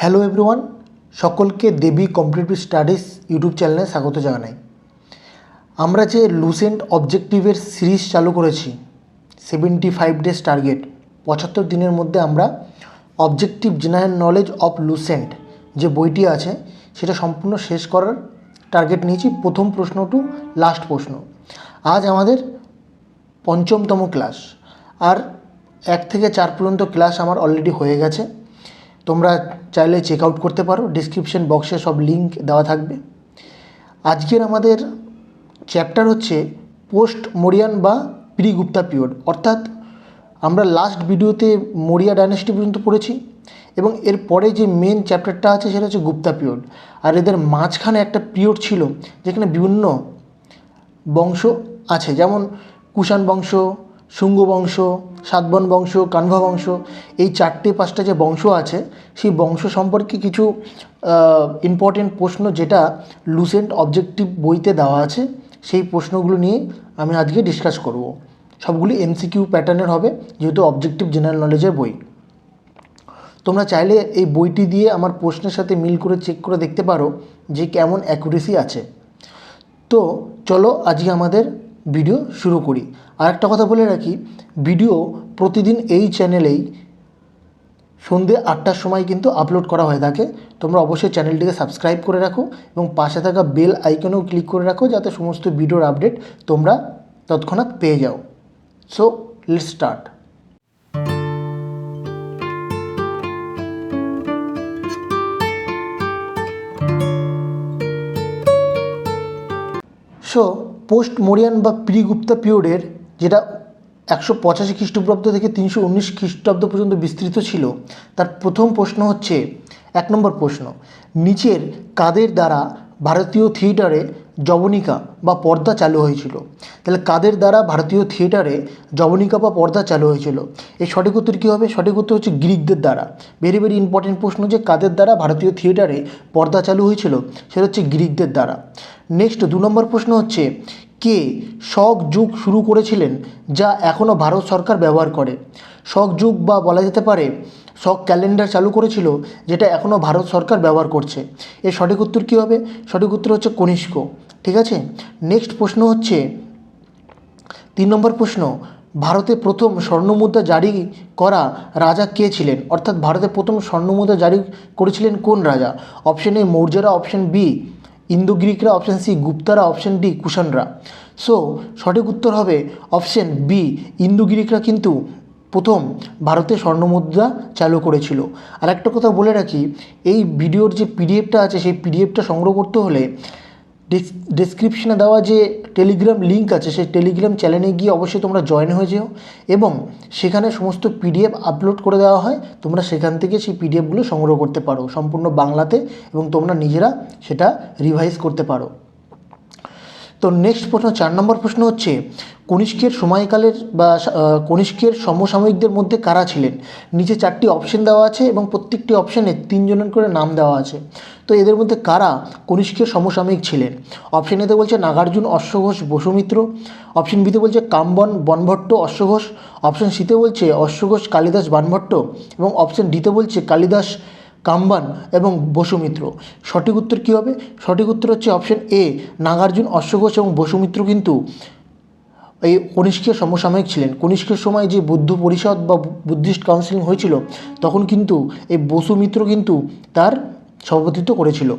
Hello everyone, সকলকে দেবী competitive studies YouTube চ্যানেলে স্বাগত জানাই। আমরা যে লুসেন্ট অবজেক্টিভের সিরিজ চালু করেছি 75 ডেজ টার্গেট, 75 দিনের মধ্যে আমরা objective general knowledge of Lucent যে বইটি আছে সেটা সম্পূর্ণ শেষ করার টার্গেট নিয়েছি, প্রথম প্রশ্ন টু লাস্ট প্রশ্ন। আজ আমাদের পঞ্চমতম ক্লাস, আর 1 থেকে 4 পর্যন্ত ক্লাস আমার অলরেডি হয়ে গেছে। তোমরা চাইলে চেক আউট করতে পারো, ডিসক্রিপশন বক্সে সব লিঙ্ক দেওয়া থাকবে। আজকের আমাদের চ্যাপ্টার হচ্ছে পোস্ট মৌরিয়ান বা প্রি গুপ্তা পিরিয়ড, অর্থাৎ আমরা লাস্ট ভিডিওতে মৌরিয়া ডাইনেস্টি পর্যন্ত পড়েছি এবং এর পরে যে মেন চ্যাপ্টারটা আছে সেটা হচ্ছে গুপ্তা পিরিয়ড। আর এদের মাঝখানে একটা পিরিয়ড ছিল যেখানে বিভিন্ন বংশ আছে, যেমন কুষাণ বংশ, শুঙ্গ বংশ, সাতবাহন বংশ, কানভা বংশ। এই 4-5টা যে বংশ আছে সেই বংশ সম্পর্কে কিছু ইম্পর্টেন্ট প্রশ্ন যেটা লুসেন্ট অবজেক্টিভ বইতে দেওয়া আছে, সেই প্রশ্নগুলো নিয়ে আমি আজকে ডিসকাস করব। সবগুলি এমসিকিউ প্যাটার্নের হবে যেহেতু অবজেক্টিভ জেনারেল নলেজের বই। তোমরা চাইলে এই বইটি দিয়ে আমার প্রশ্নের সাথে মিল করে চেক করে দেখতে পারো যে কেমন অ্যাকুরেসি আছে। তো চলো আজকে আমাদের ভিডিও শুরু করি। আর একটা কথা বলে রাখি, ভিডিও প্রতিদিন এই চ্যানেলেই সন্ধ্যে 8টার সময় কিন্তু আপলোড করা হয়ে থাকে। তোমরা অবশ্যই চ্যানেলটিকে সাবস্ক্রাইব করে রাখো এবং পাশে থাকা বেল আইকনেও ক্লিক করে রাখো যাতে সমস্ত ভিডিওর আপডেট তোমরা তৎক্ষণাৎ পেয়ে যাও। So let's start. So post Mauryan বা প্রি গুপ্তা পিরিয়ডের, যেটা 185 খ্রিস্টপূর্বাব্দ থেকে 319 খ্রিস্টাব্দ পর্যন্ত বিস্তৃত ছিল, তার প্রথম প্রশ্ন হচ্ছে 1 নম্বর প্রশ্ন, নিচের কাদের দ্বারা ভারতীয় থিয়েটারে যবনিকা বা পর্দা চালু হয়েছিল? তাহলে কাদের দ্বারা ভারতীয় থিয়েটারে যবনিকা বা পর্দা চালু হয়েছিল? এর সঠিক উত্তর কী হবে? সঠিক উত্তর হচ্ছে গ্রিকদের দ্বারা। ভেরি ভেরি ইম্পর্টেন্ট প্রশ্ন যে কাদের দ্বারা ভারতীয় থিয়েটারে পর্দা চালু হয়েছিল, সেটা হচ্ছে গ্রিকদের দ্বারা। নেক্সট 2 নম্বর প্রশ্ন হচ্ছে, কে শক যুগ শুরু করেছিলেন যা এখনও ভারত সরকার ব্যবহার করে? শক যুগ বা বলা যেতে পারে শক ক্যালেন্ডার চালু করেছিল যেটা এখনও ভারত সরকার ব্যবহার করছে। এর সঠিক উত্তর কী হবে? সঠিক উত্তর হচ্ছে কনিষ্ক। ঠিক আছে, নেক্সট প্রশ্ন হচ্ছে 3 নম্বর প্রশ্ন, ভারতে প্রথম স্বর্ণমুদ্রা জারি করা রাজা কে ছিলেন? অর্থাৎ ভারতে প্রথম স্বর্ণমুদ্রা জারি করেছিলেন কোন রাজা? অপশন এ মৌর্যরা, অপশন বি ইন্দো গ্রিকরা, অপশন সি গুপ্তারা, অপশন ডি কুষাণরা। সো সঠিক উত্তর হবে অপশন বি ইন্দো গ্রিকরা কিন্তু প্রথম ভারতে স্বর্ণমুদ্রা চালু করেছিল। আর একটা কথা বলে রাখি, এই ভিডিওর যে পিডিএফটা আছে সেই পিডিএফটা সংগ্রহ করতে হলে ডেসক্রিপশনে দেওয়া যে টেলিগ্রাম লিঙ্ক আছে সেই টেলিগ্রাম চ্যানেলে গিয়ে অবশ্যই তোমরা জয়েন হয়ে যেও এবং সেখানে সমস্ত পিডিএফ আপলোড করে দেওয়া হয়। তোমরা সেখান থেকে সেই পিডিএফগুলো সংগ্রহ করতে পারো সম্পূর্ণ বাংলাতে এবং তোমরা নিজেরা সেটা রিভাইজ করতে পারো। তো নেক্সট প্রশ্ন 4 নম্বর প্রশ্ন হচ্ছে, কনিষ্কের সময়কালের বা কনিষ্কের সমসাময়িকদের মধ্যে কারা ছিলেন? নিচে 4টি অপশন দেওয়া আছে এবং প্রত্যেকটি অপশানে 3 জনের করে নাম দেওয়া আছে। তো এদের মধ্যে কারা কনিষ্কের সমসাময়িক ছিলেন? অপশন এতে বলছে নাগার্জুন, অশ্বঘোষ, বসুমিত্র। অপশন বিতে বলছে কামবন, বনভট্ট, অশ্বঘোষ। অপশন সিতে বলছে অশ্বঘোষ, কালিদাস, বানভট্ট এবং অপশন ডিতে বলছে কালিদাস, কামবান এবং বসুমিত্র। সঠিক উত্তর কী হবে? সঠিক উত্তর হচ্ছে অপশন এ নাগার্জুন, অশ্বঘোষ এবং বসুমিত্র কিন্তু এই কনিষ্কের সমসাময়িক ছিলেন। কনিষ্কের সময় যে বুদ্ধ পরিষদ বা বুদ্ধিস্ট কাউন্সিলিং হয়েছিল তখন কিন্তু এই বসুমিত্র কিন্তু তার সভাপতিত্ব করেছিল।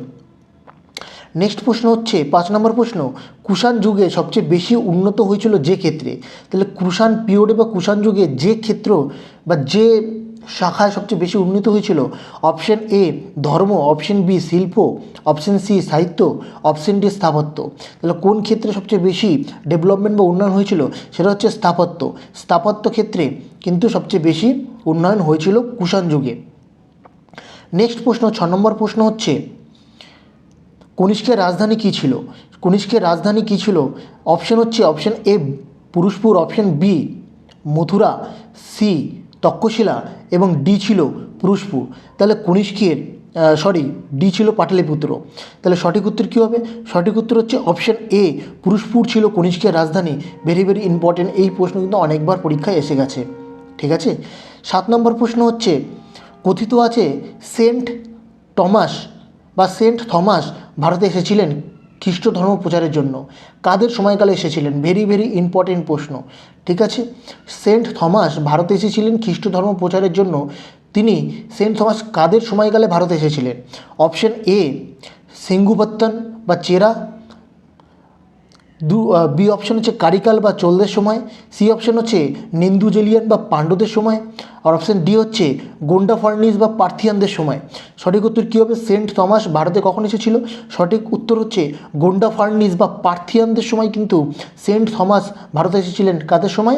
নেক্সট প্রশ্ন হচ্ছে 5 নম্বর প্রশ্ন, কুষাণ যুগে সবচেয়ে বেশি উন্নত হয়েছিল যে ক্ষেত্রে? তাহলে কুষাণ পিরিয়ডে বা কুষাণ যুগে যে ক্ষেত্র বা যে শাখায় সবচেয়ে বেশি উন্নত হয়েছিল, অপশন এ ধর্ম, অপশন বি শিল্প, অপশন সি সাহিত্য, অপশন ডি স্থাপত্য। তাহলে কোন ক্ষেত্রে সবচেয়ে বেশি ডেভেলপমেন্ট বা উন্নয়ন হয়েছিল? সেটা হচ্ছে স্থাপত্য। স্থাপত্য ক্ষেত্রে কিন্তু সবচেয়ে বেশি উন্নয়ন হয়েছিল কুষাণ যুগে। নেক্সট প্রশ্ন 6 নম্বর প্রশ্ন হচ্ছে, কনিষ্কের রাজধানী কী ছিল? কনিষ্কের রাজধানী কী ছিল? অপশন হচ্ছে option A Purushapur, option B Mathura, C Takshashila এবং ডি ছিল পুরুষপুর। তাহলে কনিষ্কের ডি ছিল পাটলিপুত্র। তাহলে সঠিক উত্তর কী হবে? সঠিক উত্তর হচ্ছে অপশন এ পুরুষপুর ছিল কনিষ্কের রাজধানী। ভেরি ভেরি ইম্পর্টেন্ট, এই প্রশ্ন কিন্তু অনেকবার পরীক্ষায় এসে গেছে। ঠিক আছে, 7 নম্বর প্রশ্ন হচ্ছে, কথিত আছে সেন্ট টমাস বা সেন্ট থমাস ভারতে এসেছিলেন খ্রিস্ট ধর্ম প্রচারের জন্য? কাদের সময়কালে এসেছিলেন? ভেরি ভেরি ইম্পর্টেন্ট প্রশ্ন। ঠিক আছে, সেন্ট থমাস ভারতে এসেছিলেন খ্রিস্ট ধর্ম প্রচারের জন্য। তিনি সেন্ট থমাস কাদের সময়কালে ভারতে এসেছিলেন? অপশন এ সেঙ্গুপত্তন বা চেরা, বি অপশন হচ্ছে কারিকাল বা চোলদের সময়, সি অপশন হচ্ছে নেন্দুজেলিয়ান বা পাণ্ড্যদের সময়, আর অপশন ডি হচ্ছে গোন্ডা ফার্নিস বা পার্থিয়ানদের সময়। সঠিক উত্তর কী হবে? সেন্ট থমাস ভারতে কখন এসেছিল? সঠিক উত্তর হচ্ছে গোন্ডা ফার্নিস বা পার্থিয়ানদের সময় কিন্তু সেন্ট থমাস ভারতে এসেছিলেন। কাদের সময়?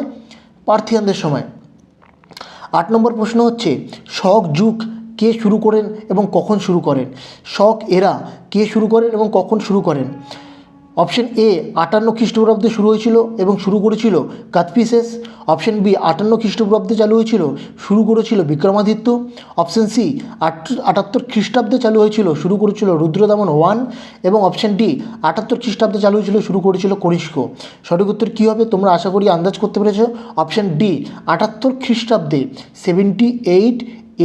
পার্থিয়ানদের সময়। 8 নম্বর প্রশ্ন হচ্ছে শক যুগ কে শুরু করেন এবং কখন শুরু করেন? শক এরা কে শুরু করেন এবং কখন শুরু করেন? অপশন এ 58 খ্রিস্টপূর্বাব্দে শুরু হয়েছিল এবং শুরু করেছিল কাদফিসেস। অপশন বি 58 খ্রিস্টপূর্বাব্দে চালু হয়েছিল, শুরু করেছিল বিক্রমাদিত্য। অপশন সি 78 খ্রিস্টাব্দে চালু হয়েছিল, শুরু করেছিল রুদ্রদামন ওয়ান। এবং অপশন ডি 78 খ্রিস্টাব্দে চালু হয়েছিল, শুরু করেছিল কনিষ্ক। সঠিক উত্তর কী হবে? তোমরা আশা করি আন্দাজ করতে পেরেছ। অপশন ডি 78 খ্রিস্টাব্দে 78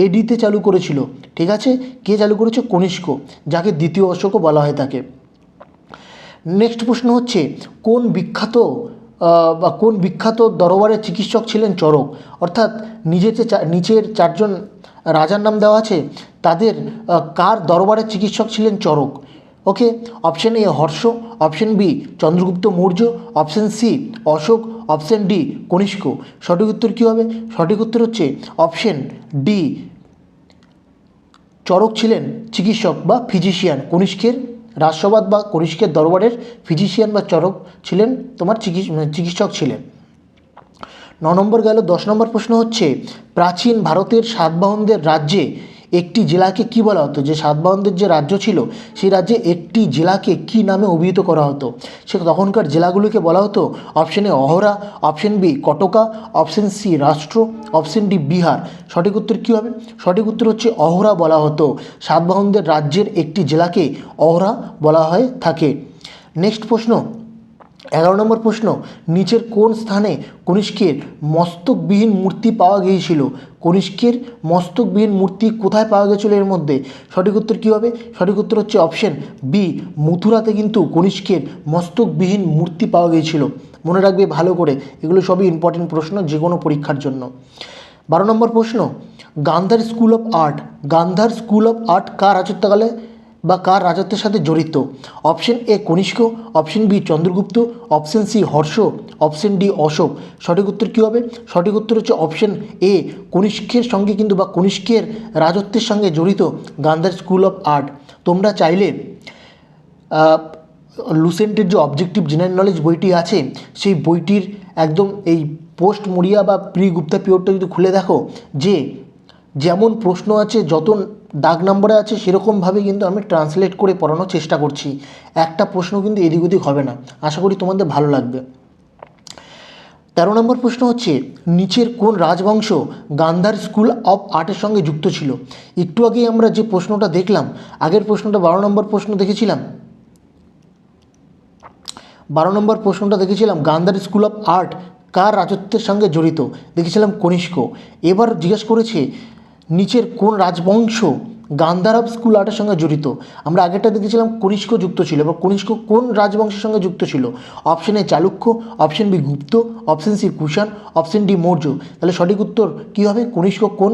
এডিতে চালু করেছিল। ঠিক আছে, কে চালু করেছে? কনিষ্ক, যাকে দ্বিতীয় অশোকও বলা হয়ে থাকে। নেক্সট প্রশ্ন হচ্ছে কোন বিখ্যাত দরবারের চিকিৎসক ছিলেন চরক? অর্থাৎ নিচের 4 জন রাজার নাম দেওয়া আছে, তাদের কার দরবারের চিকিৎসক ছিলেন Charaka? Okay, option A Harsha, option B Chandragupta Maurya, option C Ashoka, option D Kanishka. সঠিক উত্তর কী হবে? সঠিক উত্তর হচ্ছে অপশন ডি, চরক ছিলেন চিকিৎসক বা ফিজিশিয়ান। কনিষ্কের রাজসভাত বা কনিষ্কের দরবারের ফিজিশিয়ান বা চরক ছিলেন তোমার চিকিৎসক ছিলেন। 9 নম্বর গেল। 10 নম্বর প্রশ্ন হচ্ছে প্রাচীন ভারতের সাতবাহনদের রাজ্যে একটি জেলাকে কি বলা হতো? যে সাতবাহনদের যে রাজ্য ছিল সেই রাজ্যে একটি জেলাকে কি নামে অভিহিত করা হতো? সে তখনকার জেলাগুলিকে বলা হতো অপশন এ অহরা, অপশন বি কটকা, অপশন সি রাষ্ট্র, অপশন ডি বিহার। সঠিক উত্তর কী হবে? সঠিক উত্তর হচ্ছে অহরা বলা হতো। সাতবাহনদের রাজ্যের একটি জেলাকে অহরা বলা হয়ে থাকে। নেক্সট প্রশ্ন 11 নম্বর প্রশ্ন নিচের কোন স্থানে কনিষ্কের মস্তকবিহীন মূর্তি পাওয়া গিয়েছিল? কনিষ্কের মস্তকবিহীন মূর্তি কোথায় পাওয়া গেছিলো এর মধ্যে? সঠিক উত্তর কী হবে? সঠিক উত্তর হচ্ছে অপশন বি মথুরাতে কিন্তু কনিষ্কের মস্তকবিহীন মূর্তি পাওয়া গিয়েছিল। মনে রাখবে ভালো করে, এগুলো সবই ইম্পর্টেন্ট প্রশ্ন যে কোনো পরীক্ষার জন্য। 12 নম্বর প্রশ্ন গান্ধার স্কুল অফ আর্ট কার রাজত্বকালে বা কার রাজত্বের সাথে জড়িত? Option A Kanishka, option B Chandragupta, option C Harsha, option D Ashoka. সঠিক উত্তর কী হবে? সঠিক উত্তর হচ্ছে অপশন এ কনিষ্কের সঙ্গে কিন্তু বা কনিষ্কের রাজত্বের সঙ্গে জড়িত গান্ধার স্কুল অফ আর্ট। তোমরা চাইলে লুসেন্টের যে অবজেক্টিভ জেনারেল নলেজ বইটি আছে সেই বইটির একদম এই পোস্ট মৌরিয়া বা প্রি গুপ্তা পিরিয়ডটা যদি খুলে দেখো, যে যেমন প্রশ্ন আছে যত দাগ নম্বরে আছে সেরকমভাবে কিন্তু আমি ট্রান্সলেট করে পড়ানোর চেষ্টা করছি। একটা প্রশ্ন কিন্তু এদিক ওদিক হবে না। আশা করি তোমাদের ভালো লাগবে। 13 নম্বর প্রশ্ন হচ্ছে নিচের কোন রাজবংশ গান্ধার স্কুল অফ আর্টের সঙ্গে যুক্ত ছিল? একটু আগেই আমরা যে প্রশ্নটা দেখলাম, আগের প্রশ্নটা 12 নম্বর প্রশ্ন দেখেছিলাম, 12 নম্বর প্রশ্নটা দেখেছিলাম গান্ধার স্কুল অফ আর্ট কার রাজত্বের সঙ্গে জড়িত? দেখেছিলাম কনিষ্ক। এবার জিজ্ঞেস করেছে নিচের কোন রাজবংশ গান্ধার স্কুল আর্টের সঙ্গে জড়িত? আমরা আগেরটা দেখেছিলাম কনিষ্ক যুক্ত ছিল, এবার কনিষ্ক কোন রাজবংশের সঙ্গে যুক্ত ছিল? Option A Chalukya, option B Gupta, option C Kushan, option D Maurya. তাহলে সঠিক উত্তর কী হবে? কনিষ্ক কোন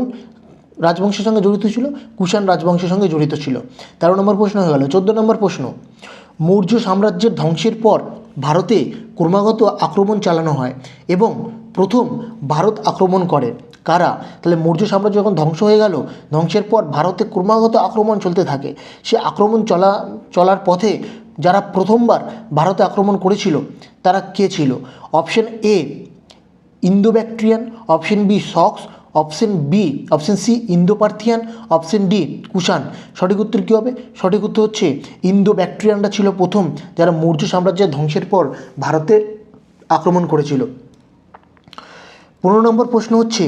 রাজবংশের সঙ্গে জড়িত ছিল? কুষাণ রাজবংশের সঙ্গে জড়িত ছিল। 13 নম্বর প্রশ্ন হয়ে গেল। 14 নম্বর প্রশ্ন মৌর্য সাম্রাজ্যের ধ্বংসের পর ভারতে ক্রমাগত আক্রমণ চালানো হয় এবং প্রথম ভারত আক্রমণ করে কারা? তাহলে মৌর্য সাম্রাজ্য যখন ধ্বংস হয়ে গেল, ধ্বংসের পর ভারতে ক্রমাগত আক্রমণ চলতে থাকে। সে আক্রমণ চলার পথে যারা প্রথমবার ভারতে আক্রমণ করেছিল তারা কে ছিল? Option A Indo Bactrian, option B Sakas, option C Indo Parthian, option D Kushan. সঠিক উত্তর কী হবে? সঠিক উত্তর হচ্ছে ইন্দো ব্যাকট্রিয়ানরা ছিল প্রথম যারা মৌর্য সাম্রাজ্যের ধ্বংসের পর ভারতে আক্রমণ করেছিল। 15 নম্বর প্রশ্ন হচ্ছে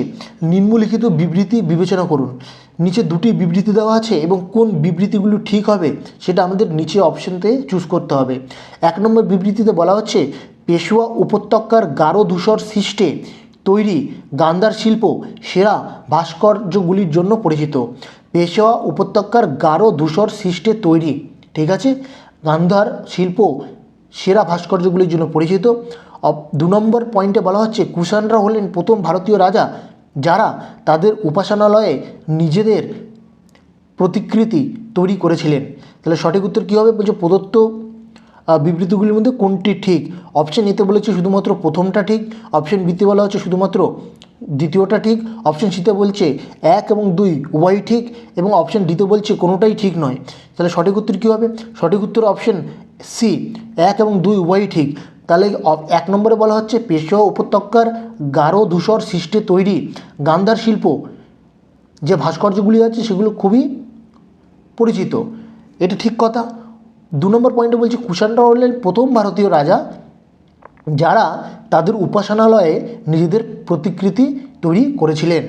নিম্নলিখিত বিবৃতি বিবেচনা করুন। নিচে দুটি বিবৃতি দেওয়া আছে এবং কোন বিবৃতিগুলো ঠিক হবে সেটা আমাদের নিচে অপশনতে চুজ করতে হবে। 1 নম্বর বিবৃতিতে বলা হচ্ছে পেশোয়া উপত্যকার গারো ধূসর সৃষ্টে তৈরি গান্ধার শিল্প সেরা ভাস্কর্যগুলির জন্য পরিচিত। পেশোয়া উপত্যকার গারো ধূসর সৃষ্টে তৈরি। ঠিক আছে, গান্ধার শিল্প সেরা ভাস্কর্যগুলির জন্য পরিচিত। 2 নম্বর পয়েন্টে বলা হচ্ছে কুষাণরা হলেন প্রথম ভারতীয় রাজা যারা তাদের উপাসনালয়ে নিজেদের প্রতিকৃতি তৈরি করেছিলেন। তাহলে সঠিক উত্তর কী হবে? বলছে প্রদত্ত বিবৃতিগুলির মধ্যে কোনটি ঠিক? অপশন এতে বলেছে শুধুমাত্র প্রথমটা ঠিক, অপশন বিতে বলা হচ্ছে শুধুমাত্র দ্বিতীয়টা ঠিক, অপশন সিতে বলছে 1 এবং 2 উভয়ই ঠিক, এবং অপশন ডিতে বলছে কোনোটাই ঠিক নয়। তাহলে সঠিক উত্তর কী হবে? সঠিক উত্তর অপশন সি, 1 এবং 2 উভয়ই ঠিক। তাহলে 1 নম্বরে বলা হচ্ছে পেশোয়া উপত্যকার গারো ধূসর সৃষ্টে তৈরি গান্ধার শিল্প যে ভাস্কর্যগুলি আছে সেগুলো খুবই পরিচিত, এটা ঠিক কথা। 2 নম্বর পয়েন্টে বলছে কুষাণরা হলেন প্রথম ভারতীয় রাজা যারা তাদের উপাসনালয়ে নিজেদের প্রতিকৃতি তৈরি করেছিলেন,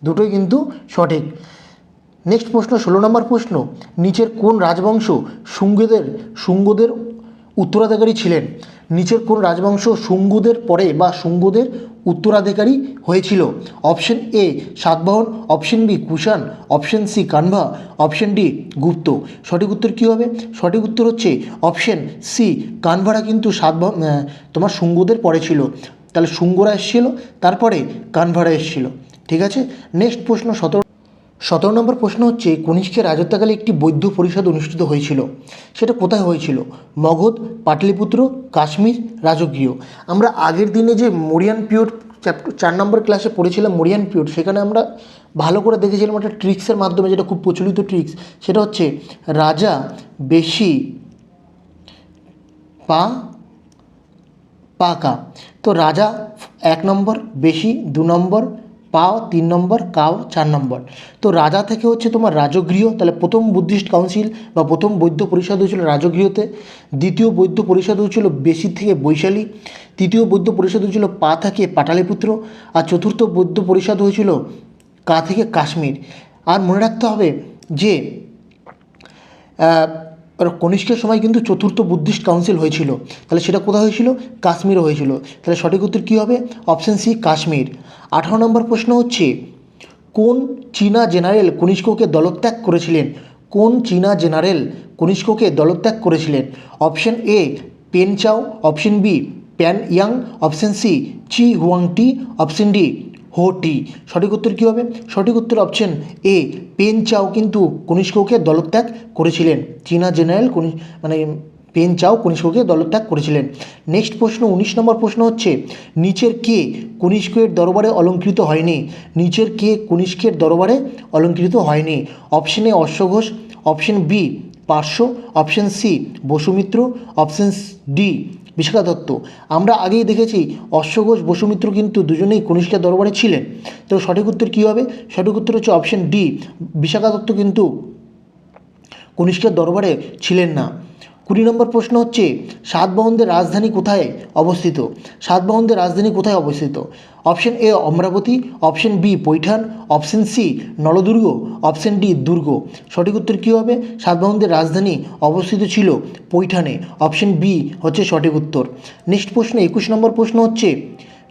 দুটোই কিন্তু সঠিক। নেক্সট প্রশ্ন 16 নম্বর প্রশ্ন, নিচের কোন রাজবংশ শুঙ্গদের উত্তরাধিকারী ছিলেন? নিচের কোন রাজবংশ শুঙ্গদের পরে বা শুঙ্গদের উত্তরাধিকারী হয়েছিল? Option A Satavahana, option B Kushan, option C Kanva, option D Gupta. সঠিক উত্তর কী হবে? সঠিক উত্তর হচ্ছে অপশন সি, কানভারা কিন্তু তোমার শুঙ্গদের পরে ছিল। তাহলে শুঙ্গরা এসেছিল, তারপরে কানভারা এসেছিল। ঠিক আছে, নেক্সট প্রশ্ন 17 নম্বর প্রশ্ন হচ্ছে কনিষ্কের রাজত্বকালে একটি বৌদ্ধ পরিষদ অনুষ্ঠিত হয়েছিল, সেটা কোথায় হয়েছিল? মগধ, পাটলিপুত্র, কাশ্মীর, রাজগৃহ। আমরা আগের দিনে যে মৌরিয়ান পিরিয়ড চ্যাপ্টার 4 নম্বর ক্লাসে পড়েছিলাম মৌরিয়ান পিরিয়ড, সেখানে আমরা ভালো করে দেখেছিলাম একটা ট্রিক্সের মাধ্যমে, যেটা খুব প্রচলিত ট্রিক্স, সেটা হচ্ছে রাজা বেশি পাকা। তো রাজা 1 নম্বর, বেশি 2 নম্বর, পাও 3 নম্বর, কাও 4 নম্বর। তো রাজা থেকে হচ্ছে তোমার রাজগৃহ, তাহলে প্রথম বুদ্ধিস্ট কাউন্সিল বা প্রথম বৌদ্ধ পরিষদ হয়েছিল রাজগৃহতে। দ্বিতীয় বৌদ্ধ পরিষদ হয়েছিল বেশি থেকে বৈশালী। তৃতীয় বৌদ্ধ পরিষদ হয়েছিল পা থেকে পাটালিপুত্র। আর চতুর্থ বৌদ্ধ পরিষদ হয়েছিল কা থেকে কাশ্মীর। আর মনে রাখতে হবে যে কনিষ্কের সময় কিন্তু চতুর্থ বুদ্ধিস্ট কাউন্সিল হয়েছিল, তাহলে সেটা কোথায় হয়েছিল? কাশ্মীরে হয়েছিল। তাহলে সঠিক উত্তর কী হবে? Option C Kashmir. 18 নম্বর প্রশ্ন হচ্ছে কোন চীনা জেনারেল কনিষ্ককে দলত্যাগ করেছিলেন? কোন চীনা জেনারেল কনিষ্ককে দলত্যাগ করেছিলেন? Option A Pan Chao, option B Pan Yang, option C Chi Huangti, option D Ho Ti. সঠিক উত্তর কী হবে? সঠিক উত্তর অপশন এ পেন চাও কিন্তু কনিষ্ককে দলত্যাগ করেছিলেন। চীনা জেনারেল পেন চাও কনিষ্ককে দলত্যাগ করেছিলেন। নেক্সট প্রশ্ন 19 নম্বর প্রশ্ন হচ্ছে নিচের কে কনিষ্কের দরবারে অলঙ্কৃত হয়নি? নিচের কে কনিষ্কের দরবারে অলঙ্কৃত হয়নি? অপশন এ অশ্বঘোষ, option B Parshva, option C Vasumitra, option D Vishakha Datta. আমরা আগেই দেখেছি অশ্বঘোষ বসুমিত্র কিন্তু দুজনেই কনিষ্কের দরবারে ছিলেন। তো সঠিক উত্তর কী হবে? সঠিক উত্তর হচ্ছে অপশন ডি, বিশাখা দত্ত কিন্তু কনিষ্কের দরবারে ছিলেন না। 20 নম্বর প্রশ্ন হচ্ছে সাতবাহনদের রাজধানী কোথায় অবস্থিত? সাতবাহনদের রাজধানী কোথায় অবস্থিত? Option A Amaravati, option B Paithan, option C Naldurg, option D Durg. সঠিক উত্তর কী হবে? সাতবাহনদের রাজধানী অবস্থিত ছিল পৈঠানে, অপশন বি হচ্ছে সঠিক উত্তর। নেক্সট প্রশ্ন 21 নম্বর প্রশ্ন হচ্ছে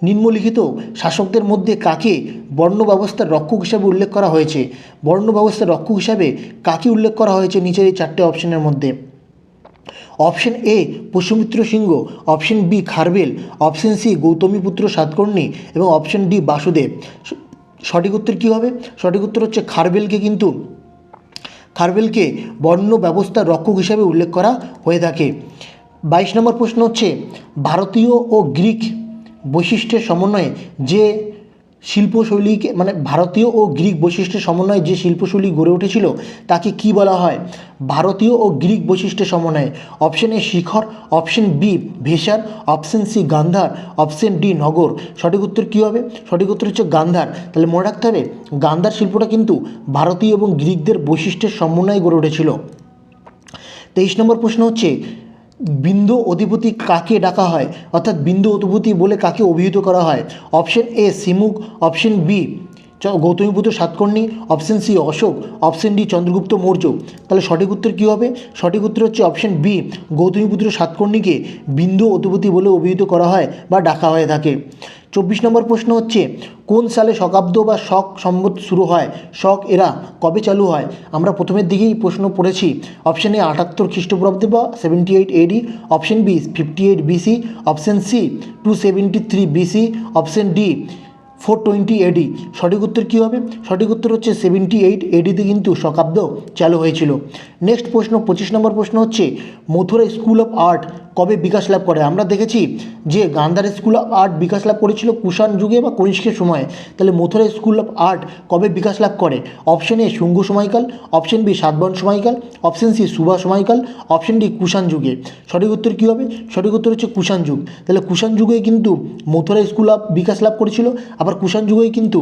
নিম্নলিখিত শাসকদের মধ্যে কাকে বর্ণ ব্যবস্থার রক্ষক হিসাবে উল্লেখ করা হয়েছে? বর্ণ ব্যবস্থার রক্ষক হিসাবে কাকে উল্লেখ করা হয়েছে নিচের এই 4টে অপশনের মধ্যে? Option A Pushyamitra Singh, option B Kharavela, option C Gautamiputra Satakarni এবং অপশন ডি বাসুদেব। সঠিক উত্তর কী হবে? সঠিক উত্তর হচ্ছে খারবেলকে বর্ণ ব্যবস্থার রক্ষক হিসাবে উল্লেখ করা হয়ে থাকে। 22 নম্বর প্রশ্ন হচ্ছে ভারতীয় ও গ্রিক বৈশিষ্ট্যের সমন্বয়ে যে শিল্পশৈলীকে ভারতীয় ও গ্রিক বৈশিষ্ট্যের সমন্বয়ে যে শিল্পশৈলী গড়ে উঠেছিল তাকে কি বলা হয়? ভারতীয় ও গ্রিক বৈশিষ্ট্যের সমন্বয়ে। অপশন এ শিখর, option B Vesara, option C Gandhara, option D Nagara. সঠিক উত্তর কী হবে? সঠিক উত্তর হচ্ছে গান্ধার। তাহলে মনে রাখতে হবে গান্ধার শিল্পটা কিন্তু ভারতীয় এবং গ্রিকদের বৈশিষ্ট্যের সমন্বয়ে গড়ে উঠেছিল। 23 নম্বর প্রশ্ন হচ্ছে বিন্দু অধিপতি কাকে ডাকা হয়, অর্থাৎ বিন্দু অধিপতি বলে কাকে অভিহিত করা হয়? Option A Simuka, option B Gautamiputra Satakarni, option C Ashoka, option D Chandragupta Maurya. তাহলে সঠিক উত্তর কী হবে? সঠিক উত্তর হচ্ছে অপশন বি, গৌতমীপুত্র সাতকর্ণীকে বিন্দু অধিপতি বলে অভিহিত করা হয় বা ডাকা হয়ে থাকে। 24 নম্বর প্রশ্ন হচ্ছে কোন সালে শকাব্দ বা শক সম্বত শুরু হয়? শক এরা কবে চালু হয়? আমরা প্রথমের দিকেই প্রশ্ন পড়েছি। অপশন এ 78 খ্রিস্টপূর্বাব্দে বা 78 AD, option B 58 BC, option C 273 BC, option D 420 AD. সঠিক উত্তর কী হবে? সঠিক উত্তর হচ্ছে 78 এডিতে কিন্তু শকাব্দ চালু হয়েছিল। নেক্সট প্রশ্ন 25 নম্বর প্রশ্ন হচ্ছে মথুরা স্কুল অফ আর্ট কবে বিকাশ লাভ করে? আমরা দেখেছি যে গান্ধার স্কুল অফ আর্ট বিকাশ লাভ করেছিল কুষাণ যুগে বা কনিষ্কের সময়ে। তাহলে মথুরা স্কুল অফ আর্ট কবে বিকাশ লাভ করে? অপশন এ শুঙ্গ সময়কাল, অপশন বি সাতবাহন সময়কাল, অপশন সি সুবা সময়কাল, অপশন ডি কুষাণ যুগে। সঠিক উত্তর কী হবে? সঠিক উত্তর হচ্ছে কুষাণ যুগ। তাহলে কুষাণ যুগে কিন্তু মথুরা স্কুল অফ বিকাশ লাভ করেছিল, আবার কুষাণ যুগেই কিন্তু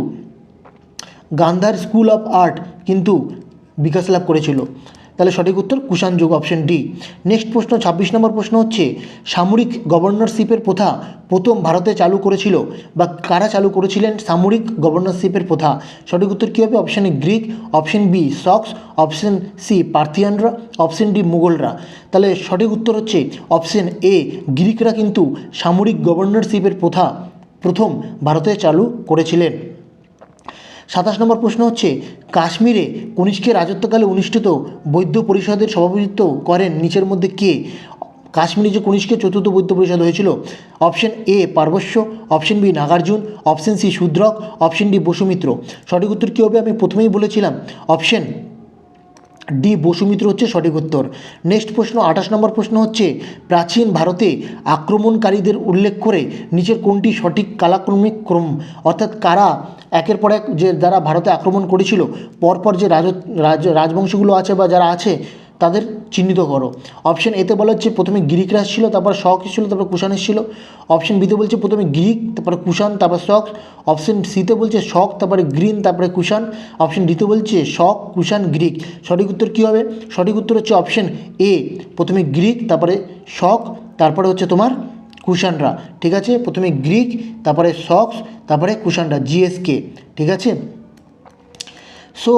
গান্ধার স্কুল অফ আর্ট কিন্তু বিকাশ লাভ করেছিল। তাহলে সঠিক উত্তর কুষাণ যুগ, অপশন ডি। নেক্সট প্রশ্ন 26 নম্বর প্রশ্ন হচ্ছে সামরিক গভর্নরশিপের প্রথা প্রথম ভারতে চালু করেছিল বা কারা চালু করেছিলেন সামরিক গভর্নরশিপের প্রথা? সঠিক উত্তর কী হবে? Option A Greek, option B Sakas, option C পার্থিয়ানরা, অপশন ডি মুঘলরা। তাহলে সঠিক উত্তর হচ্ছে অপশন এ গ্রিকরা কিন্তু সামরিক গভর্নরশিপের প্রথা প্রথম ভারতে চালু করেছিলেন। 27 নম্বর প্রশ্ন হচ্ছে কাশ্মীরে কনিষ্কের রাজত্বকালে অনুষ্ঠিত বৌদ্ধ পরিষদের সভাপতিত্ব করেন নিচের মধ্যে কে? কাশ্মীরে যে কনিষ্কের চতুর্থ বৌদ্ধ পরিষদ হয়েছিল, option A Parshva, option B Nagarjuna, option C Shudraka, option D Vasumitra. সঠিক উত্তর কী হবে? আমি প্রথমেই বলেছিলাম অপশন ডি বসুমিত্র হচ্ছে সঠিক উত্তর। নেক্সট প্রশ্ন 28 নম্বর প্রশ্ন হচ্ছে প্রাচীন ভারতে আক্রমণকারীদের উল্লেখ করে নিচের কোনটি সঠিক কালাক্রমিক ক্রম? অর্থাৎ কারা একের পর এক যে যারা ভারতে আক্রমণ করেছিল পরপর যে রাজবংশগুলো আছে বা যারা আছে তাদের চিহ্নিত করো। অপশন এতে বলা হচ্ছে প্রথমে গ্রিকরা ছিল, তারপর শক ছিল, তারপর কুষাণ ছিল। অপশন বিতে বলছে প্রথমে গ্রিক, তারপরে কুষাণ, তারপর শক। অপশন সিতে বলছে শক, তারপরে গ্রিন, তারপরে কুষাণ। অপশন ডিতে বলছে শক, কুষাণ, গ্রিক। সঠিক উত্তর কী হবে? সঠিক উত্তর হচ্ছে অপশন এ, প্রথমে গ্রিক, তারপরে শক, তারপরে হচ্ছে তোমার কুষাণরা। ঠিক আছে, প্রথমে গ্রিক, তারপরে শকস, তারপরে কুষাণরা, জিএসকে। ঠিক আছে। সো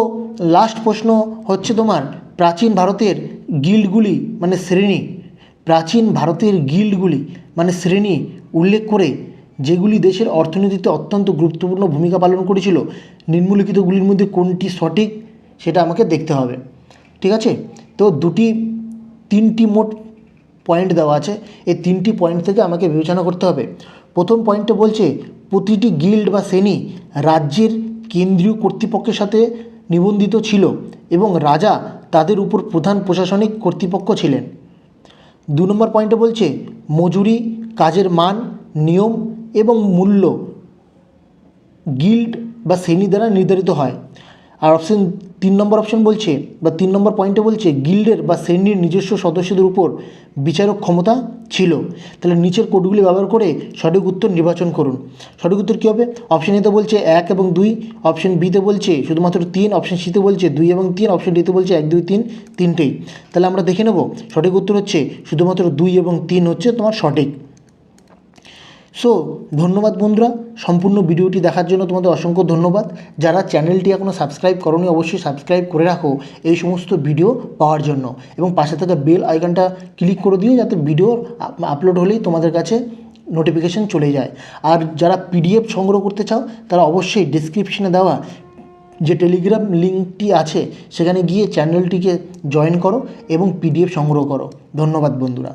লাস্ট প্রশ্ন হচ্ছে তোমার প্রাচীন ভারতের গিল্ডগুলি মানে শ্রেণী, প্রাচীন ভারতের গিল্ডগুলি মানে শ্রেণী উল্লেখ করে যেগুলি দেশের অর্থনীতিতে অত্যন্ত গুরুত্বপূর্ণ ভূমিকা পালন করেছিল নিম্নলিখিতগুলির মধ্যে কোনটি সঠিক সেটা আমাকে দেখতে হবে। ঠিক আছে, তো তিনটি মোট পয়েন্ট দেওয়া আছে, এই তিনটি পয়েন্ট থেকে আমাকে বিবেচনা করতে হবে। প্রথম পয়েন্টে বলছে প্রতিটি গিল্ড বা শ্রেণী রাজ্যের কেন্দ্রীয় কর্তৃপক্ষের সাথে নিবন্ধিত ছিল এবং রাজা তাদের উপর প্রধান প্রশাসনিক কর্তৃপক্ষ ছিলেন। 2 নম্বর পয়েন্টে বলছে মজুরি, কাজের মান, নিয়ম এবং মূল্য গিল্ড বা শ্রেণী দ্বারা নির্ধারিত হয়। আর 3 নম্বর অপশন বলছে বা 3 নম্বর পয়েন্টে বলছে গিল্ডের বা শ্রেণীর নিজস্ব সদস্যদের উপর বিচারক ক্ষমতা ছিল। তাহলে নিচের কোডগুলি ব্যবহার করে সঠিক উত্তর নির্বাচন করুন। সঠিক উত্তর কী হবে? অপশন এতে বলছে 1 এবং 2, অপশন বিতে বলছে শুধুমাত্র 3, অপশন সিতে বলছে 2 এবং 3, অপশন ডিতে বলছে 1 2 3 তিনটেই। তাহলে আমরা দেখে নেব সঠিক উত্তর হচ্ছে শুধুমাত্র 2 এবং 3 হচ্ছে তোমার সঠিক। সো ধন্যবাদ বন্ধুরা, সম্পূর্ণ ভিডিওটি দেখার জন্য তোমাদের অসংখ্য ধন্যবাদ। যারা চ্যানেলটি এখনও সাবস্ক্রাইব করোনি অবশ্যই সাবস্ক্রাইব করে রাখো এই সমস্ত ভিডিও পাওয়ার জন্য, এবং পাশে থাকা বেল আইকনটা ক্লিক করে দিও যাতে ভিডিও আপলোড হলেই তোমাদের কাছে নোটিফিকেশান চলে যায়। আর যারা পিডিএফ সংগ্রহ করতে চাও তারা অবশ্যই ডেসক্রিপশনে দেওয়া যে টেলিগ্রাম লিঙ্কটি আছে সেখানে গিয়ে চ্যানেলটিকে জয়েন করো এবং পিডিএফ সংগ্রহ করো। ধন্যবাদ বন্ধুরা।